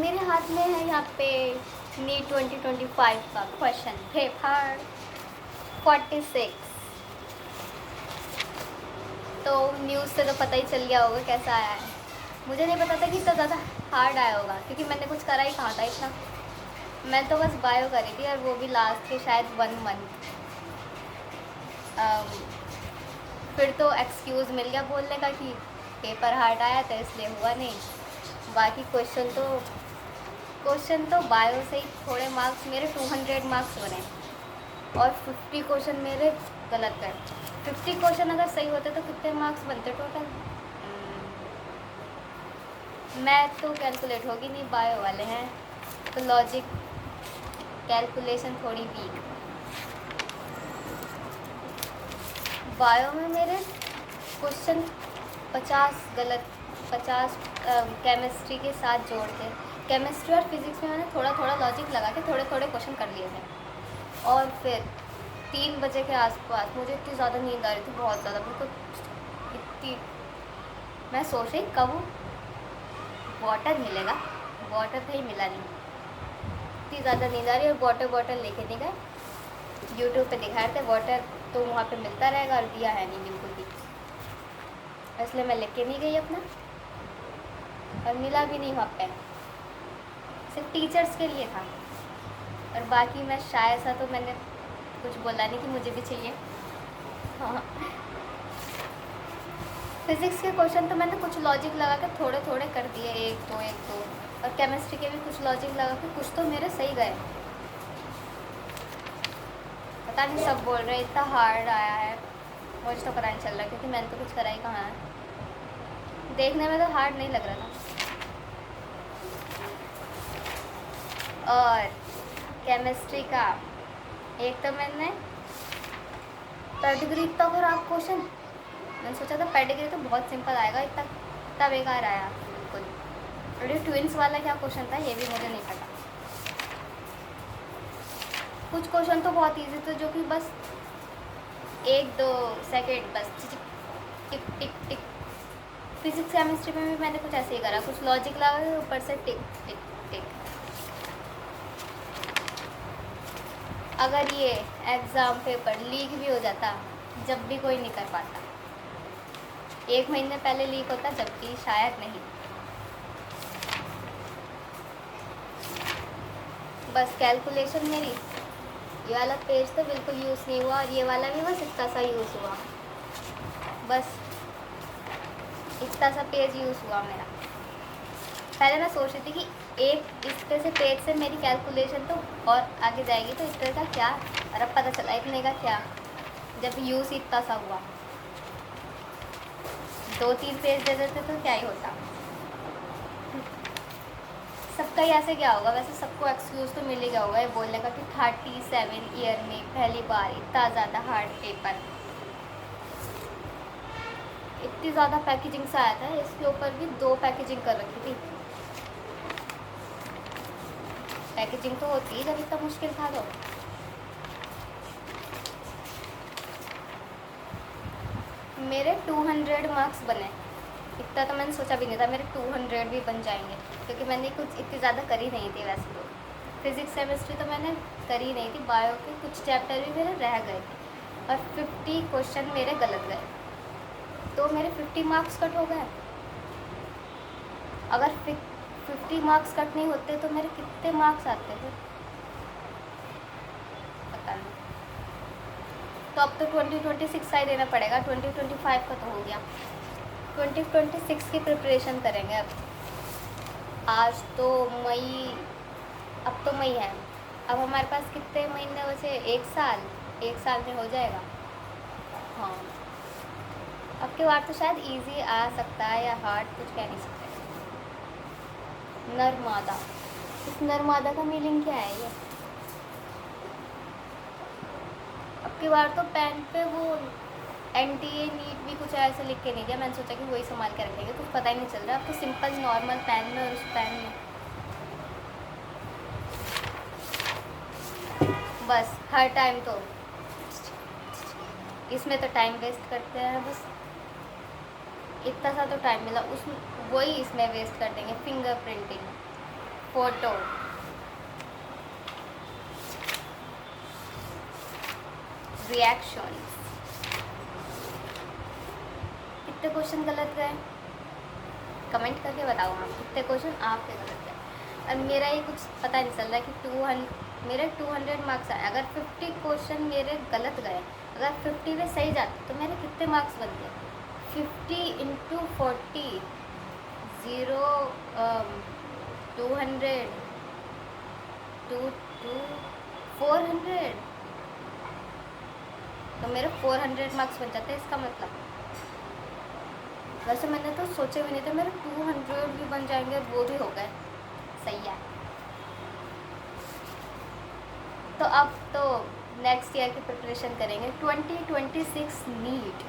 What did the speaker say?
मेरे हाथ में है यहाँ पे नीट 2025 का क्वेश्चन पेपर 46। तो न्यूज़ से तो पता ही चल गया होगा कैसा आया है। मुझे नहीं पता था कि इतना ज़्यादा हार्ड आया होगा, क्योंकि मैंने कुछ करा ही कहा था इतना। मैं तो बस बायो करी थी, और वो भी लास्ट के शायद 1 मंथ। फिर तो एक्सक्यूज़ मिल गया बोलने का कि पेपर हार्ड आया था इसलिए हुआ नहीं। बाकी क्वेश्चन तो बायो से ही थोड़े मार्क्स मेरे 200 मार्क्स बने, और 50 क्वेश्चन मेरे गलत गए। 50 क्वेश्चन अगर सही होते तो कितने मार्क्स बनते टोटल? मैथ तो कैलकुलेट होगी नहीं, बायो वाले हैं तो लॉजिक कैलकुलेशन थोड़ी वीक। बायो में मेरे क्वेश्चन 50 गलत, 50 केमिस्ट्री के साथ जोड़ के। केमिस्ट्री और फिज़िक्स में मैंने थोड़ा थोड़ा लॉजिक लगा के थोड़े थोड़े क्वेश्चन कर लिए थे। और फिर 3 बजे के आसपास मुझे इतनी ज़्यादा नींद आ रही थी, बहुत ज़्यादा, बिल्कुल इतनी। मैं सोच रही कब वाटर मिलेगा, वाटर कहीं मिला नहीं। इतनी ज़्यादा नींद आ रही, और वाटर बॉटल लेके नहीं गए। यूट्यूब पे दिखा रहे थे वाटर तो वहाँ पे मिलता रहेगा, और दिया है नहीं बिल्कुल भी, इसलिए मैं लेके नहीं गई अपना, और मिला भी नहीं वहाँ पे। सिर्फ टीचर्स के लिए था, और बाकी मैं शायद सा तो मैंने कुछ बोला नहीं कि मुझे भी चाहिए। हाँ, फिज़िक्स के क्वेश्चन तो मैंने कुछ लॉजिक लगा के थोड़े थोड़े कर दिए, एक दो, और केमिस्ट्री के भी कुछ लॉजिक लगा के कुछ तो मेरे सही गए। पता नहीं, सब बोल रहे इतना हार्ड आया है, मुझे तो पता नहीं चल रहा, क्योंकि मैंने तो कुछ करा ही कहाँ है। देखने में तो हार्ड नहीं लग रहा था। और केमिस्ट्री का एक तो मैंने पेडिग्री, इतना खराब क्वेश्चन। मैंने सोचा था पेडिग्री तो बहुत सिंपल आएगा, इतना बेकार आया बिल्कुल। और ये ट्विंस वाला क्या क्वेश्चन था ये भी मुझे नहीं पता। कुछ क्वेश्चन तो बहुत ईजी थे, जो कि बस 1-2 सेकेंड बस टिक टिक टिक। फिजिक्स केमिस्ट्री में भी मैंने कुछ ऐसे ही करा, कुछ लॉजिक लगा के ऊपर से टिक टिक टिक। अगर ये एग्ज़ाम पेपर लीक भी हो जाता, जब भी कोई नहीं कर पाता, 1 महीने पहले लीक होता जब भी शायद नहीं। बस कैलकुलेशन मेरी, ये वाला पेज तो बिल्कुल यूज़ नहीं हुआ, और ये वाला भी बस इतना सा यूज़ हुआ, बस इतना सा पेज यूज़ हुआ मेरा। पहले मैं सोच रही थी कि एक इस तरह से पेज से मेरी कैलकुलेशन तो और आगे जाएगी, तो इस तरह का क्या, और अब पता चला इतने का क्या, जब यूज़ इतना सा हुआ। 2-3 पेज दे देते तो क्या ही होता। सबका ही ऐसे क्या होगा, वैसे सबको एक्सक्यूज़ तो मिल ही गया होगा ये बोलने का कि 37 ईयर में पहली बार इतना ज़्यादा हार्ड पेपर। इतनी ज़्यादा पैकेजिंग से आया था, इसके ऊपर भी 2 पैकेजिंग कर रखी थी। पैकेजिंग तो होती है जब इतना मुश्किल था। तो मेरे 200 मार्क्स बने, इतना तो मैंने सोचा भी नहीं था मेरे 200 भी बन जाएंगे, क्योंकि मैंने कुछ इतनी ज़्यादा करी नहीं थी वैसे तो। फिज़िक्स केमिस्ट्री तो मैंने करी नहीं थी, बायो के कुछ चैप्टर भी मेरे रह गए थे, और 50 क्वेश्चन मेरे गलत गए, तो मेरे 50 मार्क्स कट हो गए। अगर 50 मार्क्स कट नहीं होते तो मेरे कितने मार्क्स आते थे पता नहीं। तो अब तो 2026 का ही देना पड़ेगा, 2025 का तो हो गया। 2026 की प्रिपरेशन करेंगे अब। आज तो मई, अब तो मई है, अब हमारे पास कितने महीने बचे? 1 साल में हो जाएगा। हाँ, अब की बार तो शायद इजी आ सकता है या हार्ड, कुछ कह नहीं सकते। नर्मदा, इस नर्मदा का मीनिंग क्या है ये? अब की बार तो पेन पे वो NTA नीट भी कुछ ऐसे लिख के नहीं दिया, मैंने सोचा कि वही संभाल के रखेंगे, कुछ पता ही नहीं चल रहा। अब तो सिंपल नॉर्मल पेन में, और उस पेन में बस हर टाइम तो इसमें तो टाइम वेस्ट करते हैं। बस इतना सा तो टाइम मिला, उसमें वही इसमें वेस्ट कर देंगे। Finger printing, photo, reactions. कितने क्वेश्चन गलत गए कमेंट करके बताओ आप, कितने क्वेश्चन आपके गलत गए। और मेरा ये कुछ पता नहीं चल रहा है कि मेरे 200 मार्क्स आए। अगर 50 क्वेश्चन मेरे गलत गए, अगर 50 में सही जाते तो मेरे कितने मार्क्स बनते? 50 इंटू 40 0 200 2 400, तो मेरे 400 मार्क्स बन जाते हैं इसका मतलब। वैसे मैंने तो सोचे भी नहीं थे मेरे 200 भी बन जाएंगे, वो भी हो गए। सही है। तो अब तो नेक्स्ट ईयर की प्रिपरेशन करेंगे। 2026 नीट